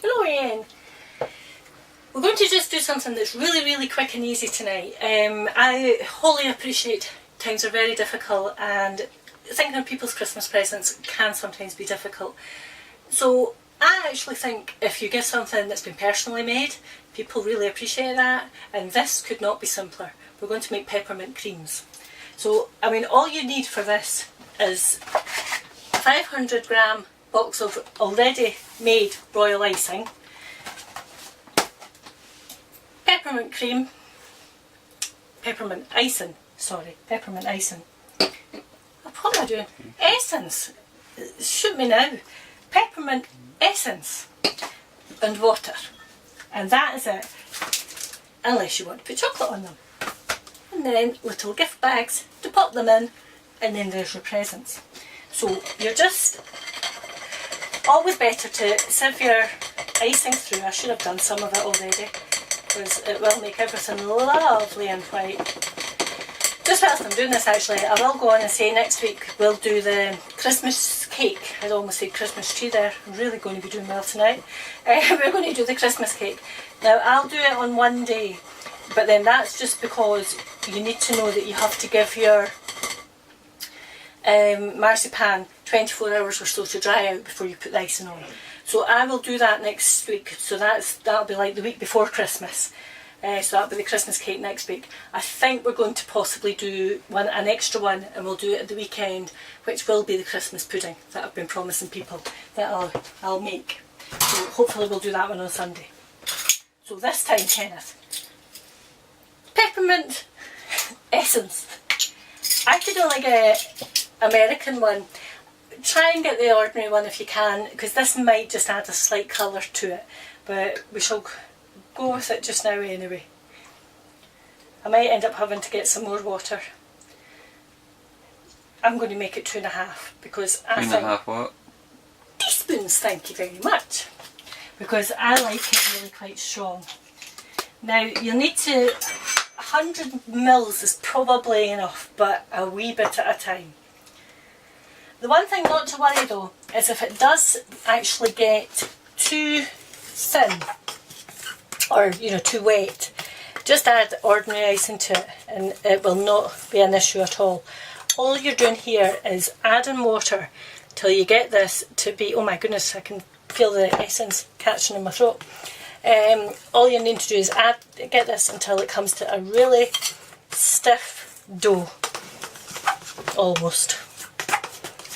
Hello Ian. We're going to just do something that's really quick and easy tonight. I wholly appreciate times are very difficult and thinking of people's Christmas presents can sometimes be difficult. So I actually think if you give something that's been personally made, people really appreciate that, and this could not be simpler. We're going to make peppermint creams. So I mean, all you need for this is a 500-gram box of already made royal icing, peppermint cream, peppermint icing, what am I doing? Essence, shoot me now, peppermint essence and water, and that is it, unless you want to put chocolate on them. And then little gift bags to pop them in, and then there's your presents. So you're just always better to sieve your icing through. I should have done some of it already because it will make everything lovely and white. Just whilst I'm doing this, actually, I will go on and say next week we'll do the Christmas cake. I'd almost say Christmas tree there. I'm really going to be doing well tonight. We're going to do the Christmas cake. Now I'll do it on one day, but then that's just because you need to know that you have to give your marzipan 24 hours or so to dry out before you put the icing on. So I will do that next week, so that'll be like the week before Christmas. So that'll be the Christmas cake next week. I think we're going to possibly do an extra one, and we'll do it at the weekend, which will be the Christmas pudding that I've been promising people that I'll make. So hopefully we'll do that one on Sunday. So this time, Kenneth, peppermint essence. I could only get American one. Try and get the ordinary one if you can, because this might just add a slight colour to it, but we shall go with it just now anyway. I might end up having to get some more water. I'm going to make it 2.5 because I think 2.5 what? teaspoons, thank you very much, because I like it really quite strong. Now you'll need to, 100 mils is probably enough, but a wee bit at a time. The one thing not to worry though is if it does actually get too thin or too wet, just add ordinary icing to it and it will not be an issue at all. All you're doing here is adding water till you get this to be, oh my goodness, I can feel the essence catching in my throat. All you need to do is get this until it comes to a really stiff dough, almost.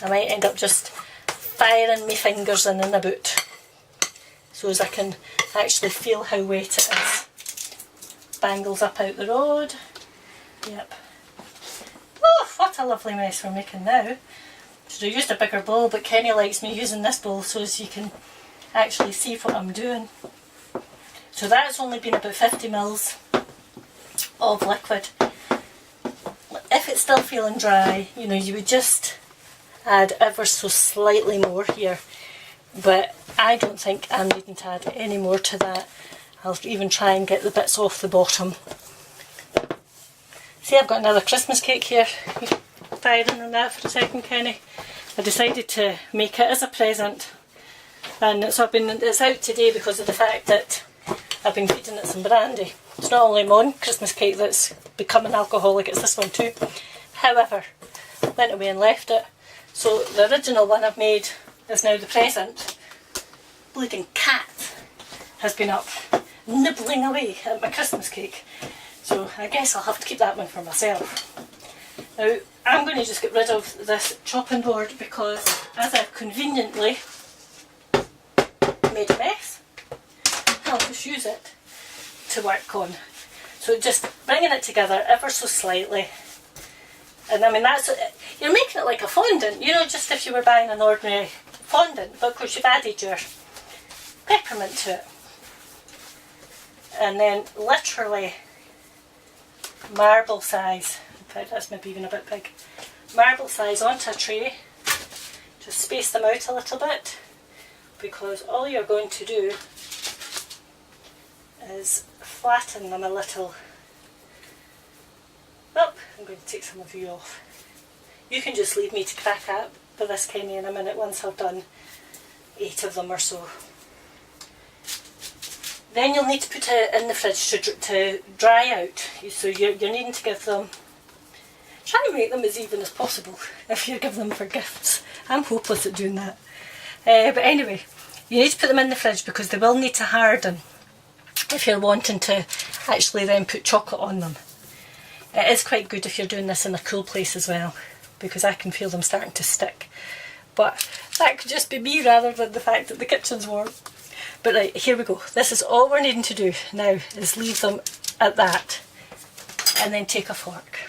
I might end up just firing my fingers in a boot so as I can actually feel how wet it is. Bangles up out the road. Yep. Oh, what a lovely mess we're making now. Should have used a bigger bowl, but Kenny likes me using this bowl so as you can actually see what I'm doing. So that's only been about 50 mils of liquid. If it's still feeling dry, you would just add ever so slightly more here, but I don't think I'm needing to add any more to that. I'll even try and get the bits off the bottom. See, I've got another Christmas cake here. Firing on that for a second, Kenny. I decided to make it as a present, and so it's out today because of the fact that I've been feeding it some brandy. It's not only my own Christmas cake that's becoming alcoholic, it's this one too. However, went away and left it. So the original one I've made is now the present. Bleeding cat has been up nibbling away at my Christmas cake. So I guess I'll have to keep that one for myself. Now I'm going to just get rid of this chopping board because as I've conveniently made a mess, I'll just use it to work on. So just bringing it together ever so slightly. And I mean, you're making it like a fondant, just if you were buying an ordinary fondant, but of course you've added your peppermint to it. And then literally marble size, in fact that's maybe even a bit big, marble size onto a tray. Just space them out a little bit, because all you're going to do is flatten them a little. Oh, I'm going to take some of you off. You can just leave me to crack up with this Kenny in a minute once I've done 8 of them or so. Then you'll need to put it in the fridge to dry out. So you're needing to give them, try to make them as even as possible if you give them for gifts. I'm hopeless at doing that. But anyway, you need to put them in the fridge because they will need to harden if you're wanting to actually then put chocolate on them. It is quite good if you're doing this in a cool place as well, because I can feel them starting to stick. But that could just be me rather than the fact that the kitchen's warm. But right, here we go. This is all we're needing to do now, is leave them at that and then take a fork.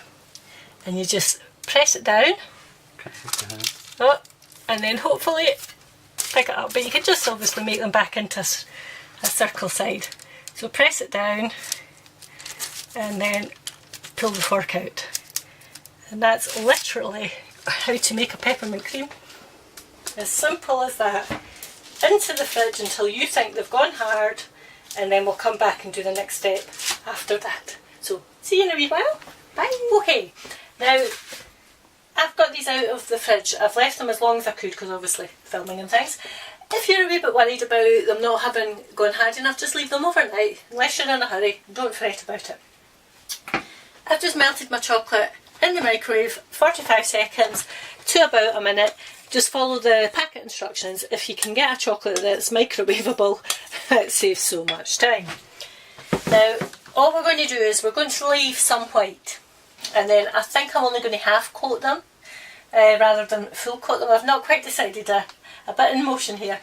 And you just press it down. Oh, and then hopefully pick it up. But you can just obviously make them back into a circle side. So press it down and then pull the fork out. And that's literally how to make a peppermint cream. As simple as that. Into the fridge until you think they've gone hard, and then we'll come back and do the next step after that. So see you in a wee while. Bye. Okay, now I've got these out of the fridge. I've left them as long as I could because obviously filming and things. If you're a wee bit worried about them not having gone hard enough, just leave them overnight unless you're in a hurry. Don't fret about it. I've just melted my chocolate in the microwave 45 seconds to about a minute. Just follow the packet instructions. If you can get a chocolate that's microwavable, it saves so much time. Now, all we're going to do is we're going to leave some white, and then I think I'm only going to half coat them rather than full coat them. I've not quite decided, a bit in motion here.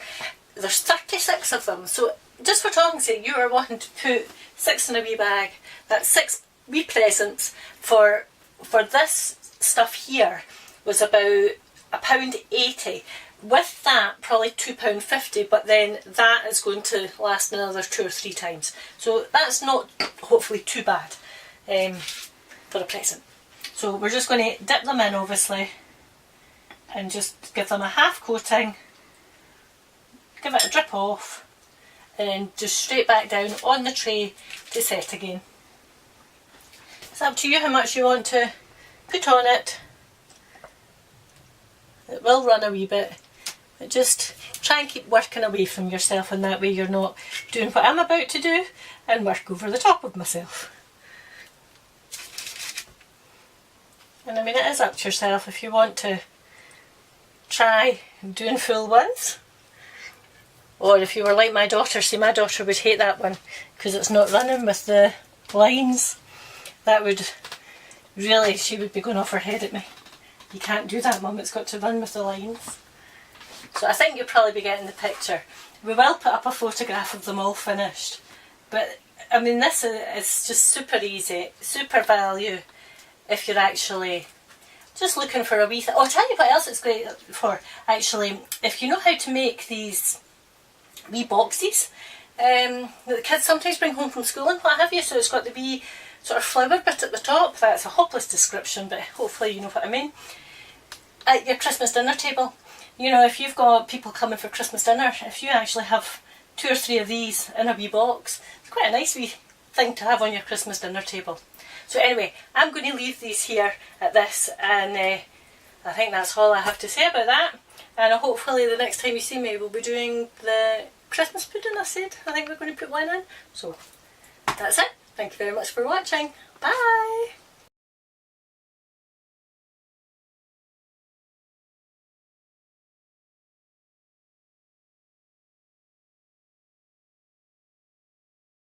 There's 36 of them, so just for talking sake, you are wanting to put 6 in a wee bag. That's 6 wee presents for this stuff here was about £1.80. With that, probably £2.50, but then that is going to last another 2 or 3 times. So that's not hopefully too bad for a present. So we're just going to dip them in, obviously, and just give them a half coating, give it a drip off, and then just straight back down on the tray to set again. It's up to you how much you want to put on it. It will run a wee bit, but just try and keep working away from yourself, and that way you're not doing what I'm about to do and work over the top of myself. And I mean, it is up to yourself if you want to try doing full ones, or if you were like my daughter. See, my daughter would hate that one because it's not running with the lines. That would really, she would be going off her head at me. You can't do that, Mum, it's got to run with the lines. So I think you'll probably be getting the picture. We will put up a photograph of them all finished. But I mean, this is just super easy, super value if you're actually just looking for a wee thing. Oh, I'll tell you what else it's great for, actually. If you know how to make these wee boxes that the kids sometimes bring home from school and what have you, so it's got the wee sort of flower bit at the top. That's a hopeless description, but hopefully you know what I mean. At your Christmas dinner table, you know, if you've got people coming for Christmas dinner, if you actually have 2 or 3 of these in a wee box, it's quite a nice wee thing to have on your Christmas dinner table. So anyway, I'm going to leave these here at this, and I think that's all I have to say about that. And hopefully the next time you see me, we'll be doing the Christmas pudding. I think we're going to put one in. So that's it. Thank you very much for watching. Bye!